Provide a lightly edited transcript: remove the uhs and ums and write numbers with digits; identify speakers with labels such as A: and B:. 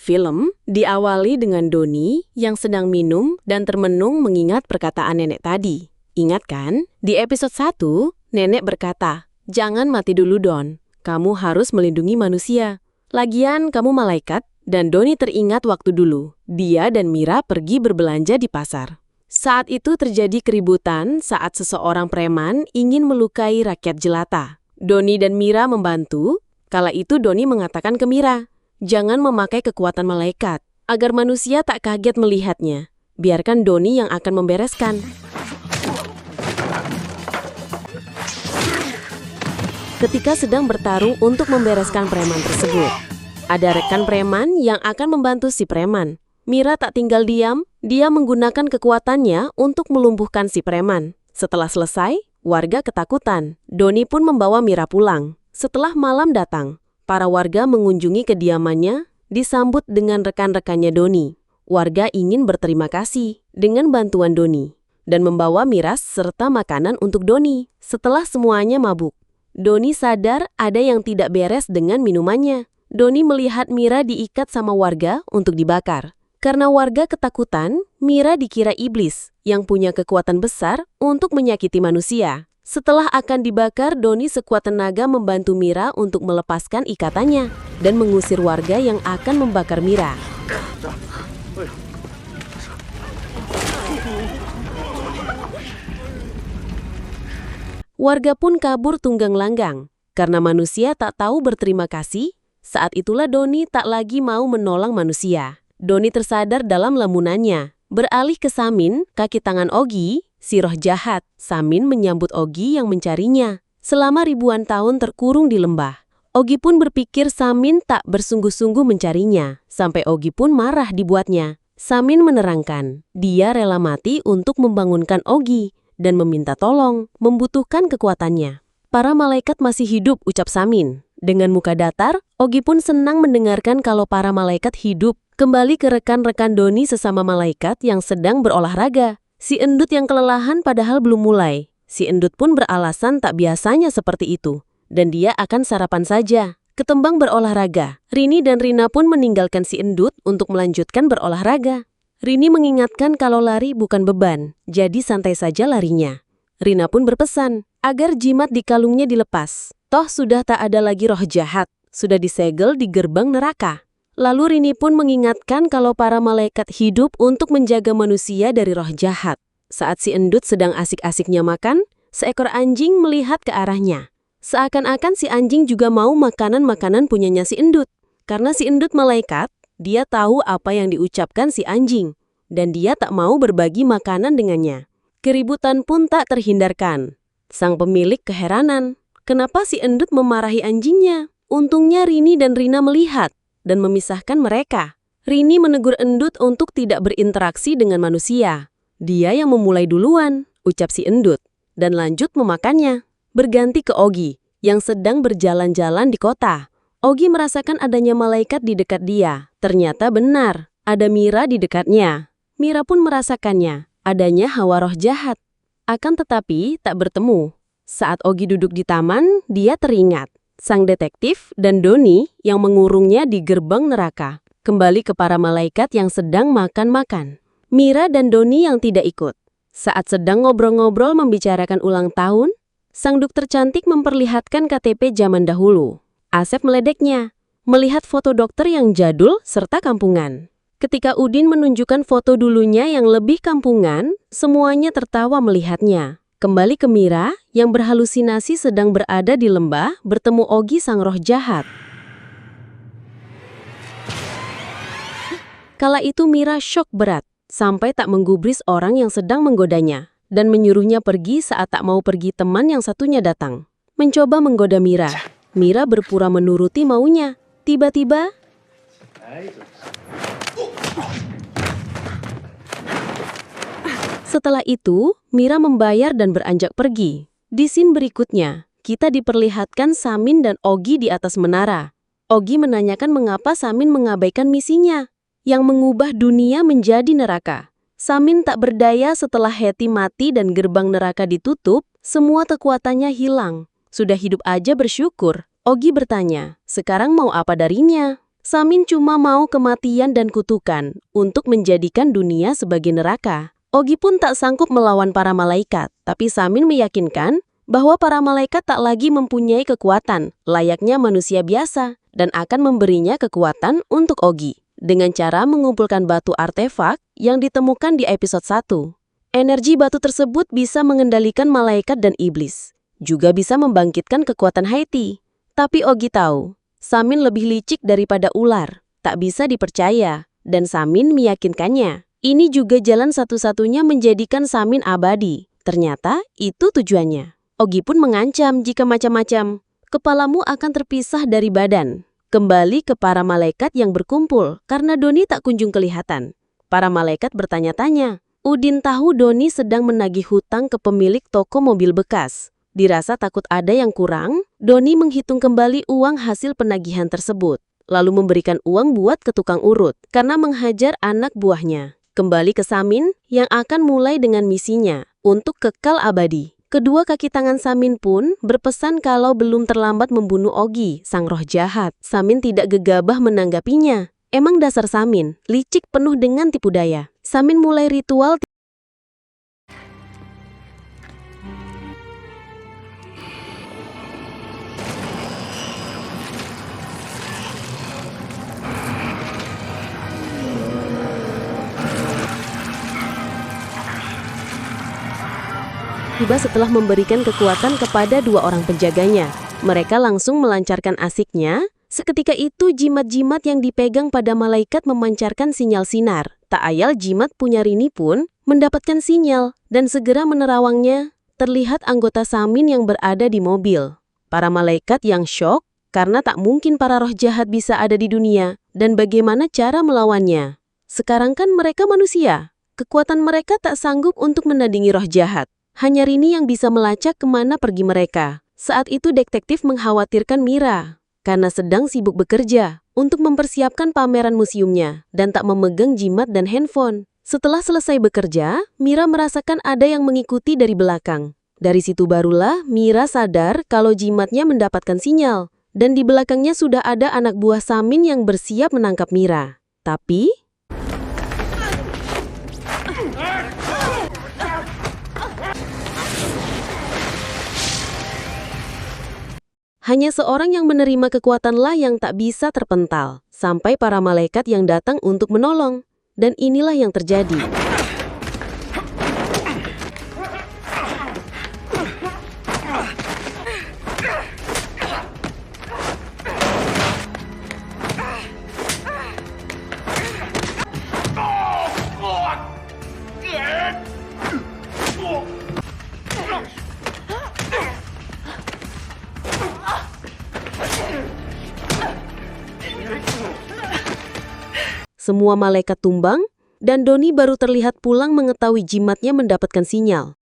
A: Film diawali dengan Doni yang sedang minum dan termenung mengingat perkataan nenek tadi. Ingat kan? Di episode 1, nenek berkata, "Jangan mati dulu, Don. Kamu harus melindungi manusia. Lagian kamu malaikat." Dan Doni teringat waktu dulu. Dia dan Mira pergi berbelanja di pasar. Saat itu terjadi keributan saat seseorang preman ingin melukai rakyat jelata. Doni dan Mira membantu. Kala itu Doni mengatakan ke Mira, "Jangan memakai kekuatan malaikat, agar manusia tak kaget melihatnya. Biarkan Doni yang akan membereskan." Ketika sedang bertarung untuk membereskan preman tersebut, ada rekan preman yang akan membantu si preman. Mira tak tinggal diam, dia menggunakan kekuatannya untuk melumpuhkan si preman. Setelah selesai, warga ketakutan. Doni pun membawa Mira pulang. Setelah malam datang, para warga mengunjungi kediamannya, disambut dengan rekan-rekannya Doni. Warga ingin berterima kasih dengan bantuan Doni, dan membawa miras serta makanan untuk Doni. Setelah semuanya mabuk, Doni sadar ada yang tidak beres dengan minumannya. Doni melihat Mira diikat sama warga untuk dibakar. Karena warga ketakutan, Mira dikira iblis yang punya kekuatan besar untuk menyakiti manusia. Setelah akan dibakar, Doni sekuat tenaga membantu Mira untuk melepaskan ikatannya dan mengusir warga yang akan membakar Mira. Warga pun kabur tunggang langgang. Karena manusia tak tahu berterima kasih, saat itulah Doni tak lagi mau menolong manusia. Doni tersadar dalam lamunannya. Beralih ke Samin, kaki tangan Ogi, si roh jahat. Samin menyambut Ogi yang mencarinya. Selama ribuan tahun terkurung di lembah. Ogi pun berpikir Samin tak bersungguh-sungguh mencarinya. Sampai Ogi pun marah dibuatnya. Samin menerangkan, dia rela mati untuk membangunkan Ogi dan meminta tolong, membutuhkan kekuatannya. Para malaikat masih hidup, ucap Samin. Dengan muka datar, Ogi pun senang mendengarkan kalau para malaikat hidup. Kembali ke rekan-rekan Doni sesama malaikat yang sedang berolahraga. Si endut yang kelelahan padahal belum mulai. Si endut pun beralasan tak biasanya seperti itu. Dan dia akan sarapan saja. Ketimbang berolahraga, Rini dan Rina pun meninggalkan si endut untuk melanjutkan berolahraga. Rini mengingatkan kalau lari bukan beban, jadi santai saja larinya. Rina pun berpesan agar jimat di kalungnya dilepas. Toh sudah tak ada lagi roh jahat, sudah disegel di gerbang neraka. Lalu Rini pun mengingatkan kalau para malaikat hidup untuk menjaga manusia dari roh jahat. Saat si endut sedang asik-asiknya makan, seekor anjing melihat ke arahnya. Seakan-akan si anjing juga mau makanan-makanan punyanya si endut. Karena si endut malaikat, dia tahu apa yang diucapkan si anjing. Dan dia tak mau berbagi makanan dengannya. Keributan pun tak terhindarkan. Sang pemilik keheranan, kenapa si endut memarahi anjingnya? Untungnya Rini dan Rina melihat dan memisahkan mereka. Rini menegur endut untuk tidak berinteraksi dengan manusia. Dia yang memulai duluan, ucap si endut, dan lanjut memakannya. Berganti ke Ogi, yang sedang berjalan-jalan di kota. Ogi merasakan adanya malaikat di dekat dia. Ternyata benar, ada Mira di dekatnya. Mira pun merasakannya, adanya hawa roh jahat. Akan tetapi tak bertemu. Saat Ogi duduk di taman, dia teringat sang detektif dan Doni yang mengurungnya di gerbang neraka. Kembali ke para malaikat yang sedang makan-makan. Mira dan Doni yang tidak ikut. Saat sedang ngobrol-ngobrol membicarakan ulang tahun, sang dokter cantik memperlihatkan KTP zaman dahulu. Asep meledeknya, melihat foto dokter yang jadul serta kampungan. Ketika Udin menunjukkan foto dulunya yang lebih kampungan, semuanya tertawa melihatnya. Kembali ke Mira yang berhalusinasi sedang berada di lembah bertemu Ogi sang roh jahat. Kala itu Mira syok berat sampai tak menggubris orang yang sedang menggodanya dan menyuruhnya pergi saat tak mau pergi teman yang satunya datang. Mencoba menggoda Mira. Mira berpura menuruti maunya. Tiba-tiba setelah itu, Mira membayar dan beranjak pergi. Di scene berikutnya, kita diperlihatkan Samin dan Ogi di atas menara. Ogi menanyakan mengapa Samin mengabaikan misinya, yang mengubah dunia menjadi neraka. Samin tak berdaya setelah Heti mati dan gerbang neraka ditutup, semua kekuatannya hilang. Sudah hidup aja bersyukur. Ogi bertanya, sekarang mau apa darinya? Samin cuma mau kematian dan kutukan untuk menjadikan dunia sebagai neraka. Ogi pun tak sanggup melawan para malaikat, tapi Samin meyakinkan bahwa para malaikat tak lagi mempunyai kekuatan layaknya manusia biasa dan akan memberinya kekuatan untuk Ogi dengan cara mengumpulkan batu artefak yang ditemukan di episode 1. Energi batu tersebut bisa mengendalikan malaikat dan iblis, juga bisa membangkitkan kekuatan Haiti. Tapi Ogi tahu, Samin lebih licik daripada ular, tak bisa dipercaya, dan Samin meyakinkannya. Ini juga jalan satu-satunya menjadikan Samin abadi. Ternyata itu tujuannya. Ogi pun mengancam jika macam-macam, kepalamu akan terpisah dari badan. Kembali ke para malaikat yang berkumpul karena Doni tak kunjung kelihatan. Para malaikat bertanya-tanya. Udin tahu Doni sedang menagih hutang ke pemilik toko mobil bekas. Dirasa takut ada yang kurang, Doni menghitung kembali uang hasil penagihan tersebut, lalu memberikan uang buat ke tukang urut karena menghajar anak buahnya. Kembali ke Samin yang akan mulai dengan misinya untuk kekal abadi. Kedua kaki tangan Samin pun berpesan kalau belum terlambat membunuh Ogi, sang roh jahat. Samin tidak gegabah menanggapinya. Emang dasar Samin, licik penuh dengan tipu daya. Samin mulai ritual. Tiba setelah memberikan kekuatan kepada dua orang penjaganya. Mereka langsung melancarkan asiknya. Seketika itu jimat-jimat yang dipegang pada malaikat memancarkan sinyal sinar. Tak ayal jimat punya Rini pun mendapatkan sinyal dan segera menerawangnya. Terlihat anggota Samin yang berada di mobil. Para malaikat yang syok karena tak mungkin para roh jahat bisa ada di dunia dan bagaimana cara melawannya. Sekarang kan mereka manusia. Kekuatan mereka tak sanggup untuk menandingi roh jahat. Hanya Rini yang bisa melacak kemana pergi mereka. Saat itu detektif mengkhawatirkan Mira karena sedang sibuk bekerja untuk mempersiapkan pameran museumnya dan tak memegang jimat dan handphone. Setelah selesai bekerja, Mira merasakan ada yang mengikuti dari belakang. Dari situ barulah Mira sadar kalau jimatnya mendapatkan sinyal dan di belakangnya sudah ada anak buah Samin yang bersiap menangkap Mira. Tapi hanya seorang yang menerima kekuatanlah yang tak bisa terpental, sampai para malaikat yang datang untuk menolong. Dan inilah yang terjadi. Semua malaikat tumbang, dan Doni baru terlihat pulang mengetahui jimatnya mendapatkan sinyal.